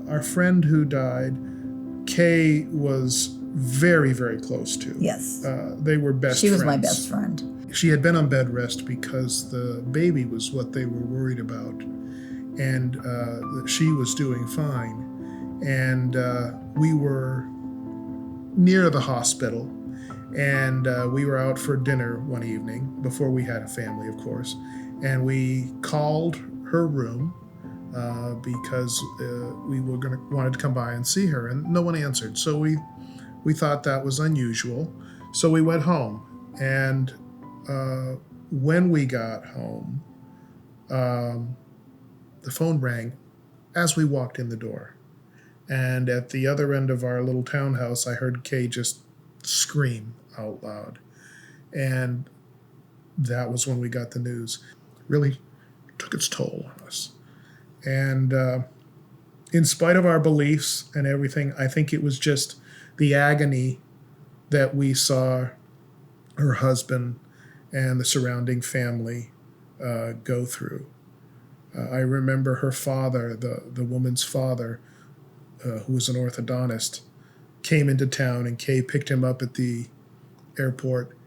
our friend who died, Kay was very, very close to. Yes. They were best friends. She was my best friend. She had been on bed rest because the baby was what they were worried about. And she was doing fine. And we were near the hospital. And we were out for dinner one evening, before we had a family, of course. And we called her room because we wanted to come by and see her. And no one answered. So we thought that was unusual. So we went home. And when we got home, the phone rang as we walked in the door. And at the other end of our little townhouse, I heard Kay just scream out loud. And that was when we got the news. Really took its toll on us. And in spite of our beliefs and everything, I think it was just the agony that we saw her husband and the surrounding family go through. I remember her father, the woman's father, who was an orthodontist, came into town, and Kay picked him up at the airport,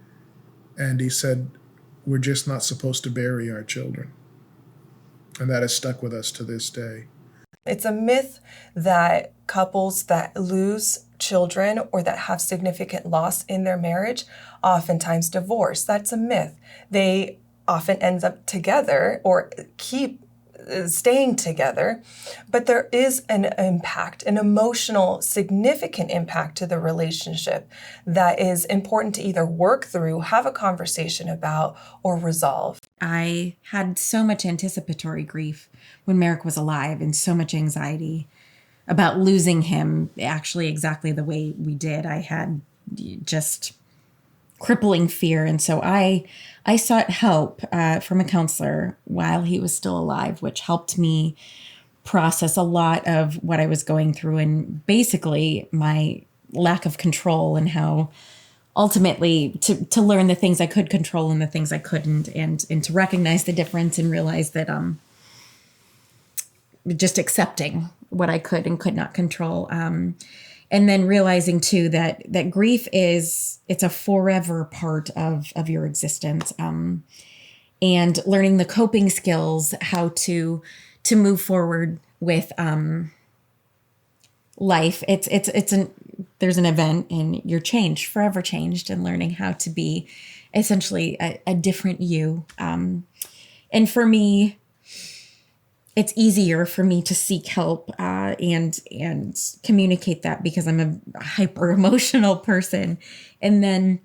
and he said, "We're just not supposed to bury our children." And that has stuck with us to this day. It's a myth that couples that lose children or that have significant loss in their marriage oftentimes divorce. That's a myth. They often end up together or keep staying together, but there is an impact, an emotional, significant impact to the relationship that is important to either work through, have a conversation about, or resolve. I had so much anticipatory grief when Merrick was alive and so much anxiety about losing him actually exactly the way we did. I had just crippling fear. And so I sought help from a counselor while he was still alive, which helped me process a lot of what I was going through and basically my lack of control and how ultimately to learn the things I could control and the things I couldn't, and to recognize the difference and realize that just accepting what I could and could not control. And then realizing too that grief it's a forever part of your existence. And learning the coping skills, how to move forward with life. There's an event and you're changed, forever changed, and learning how to be essentially a different you. And for me, it's easier for me to seek help and communicate that because I'm a hyper emotional person. And then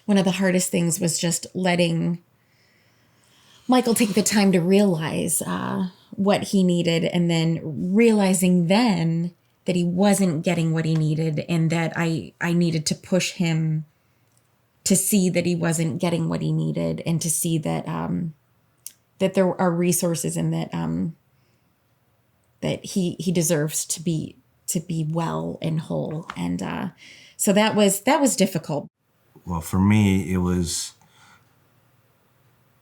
one of the hardest things was just letting Michael take the time to realize what he needed, and then realizing then that he wasn't getting what he needed, and that I needed to push him to see that he wasn't getting what he needed, and to see that that there are resources and that he deserves to be well and whole. And so that was difficult. Well, for me, it was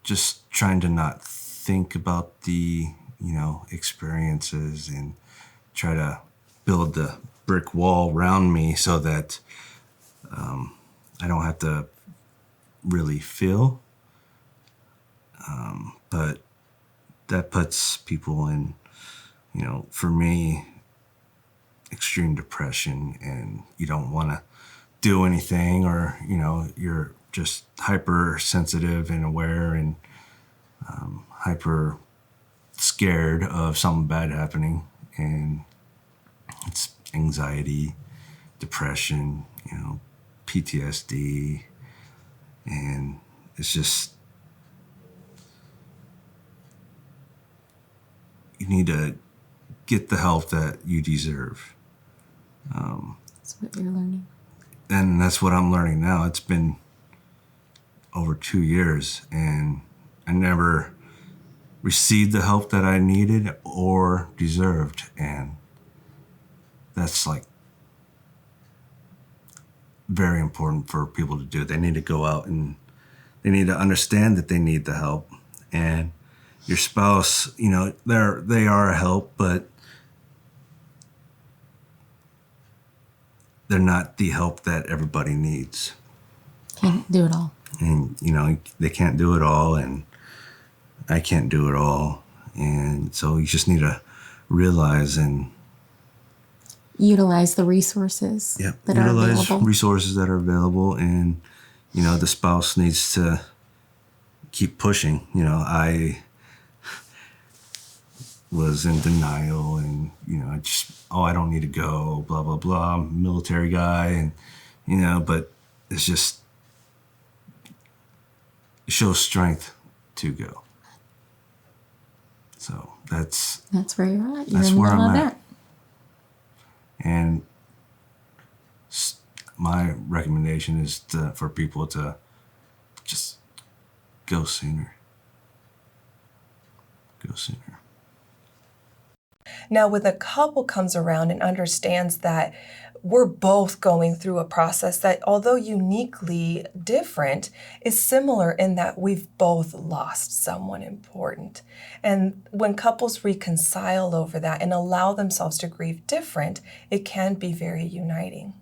just trying to not think about the, experiences and try to build the brick wall around me so that I don't have to really feel. But that puts people in, for me, extreme depression, and you don't want to do anything, or, you're just hypersensitive and aware and hyper scared of something bad happening. And it's anxiety, depression, PTSD, and it's just, you need to get the help that you deserve. That's what you're learning. And that's what I'm learning now. It's been over 2 years, and I never received the help that I needed or deserved. And that's very important for people to do. They need to go out and they need to understand that they need the help. And your spouse, they are a help, but they're not the help that everybody needs. Can't do it all. And, they can't do it all, and I can't do it all. And so you just need to realize and Utilize the resources that are utilize available. resources that are available. And, the spouse needs to keep pushing. I was in denial and, I don't need to go, blah, blah, blah. I'm a military guy. And, but it's just, it shows strength to go. So that's That's where you're at. You're That's in the where middle I'm of at. that. And my recommendation is for people to just go sooner. Go sooner. Now, when the couple comes around and understands that we're both going through a process that, although uniquely different, is similar in that we've both lost someone important. And when couples reconcile over that and allow themselves to grieve different, it can be very uniting.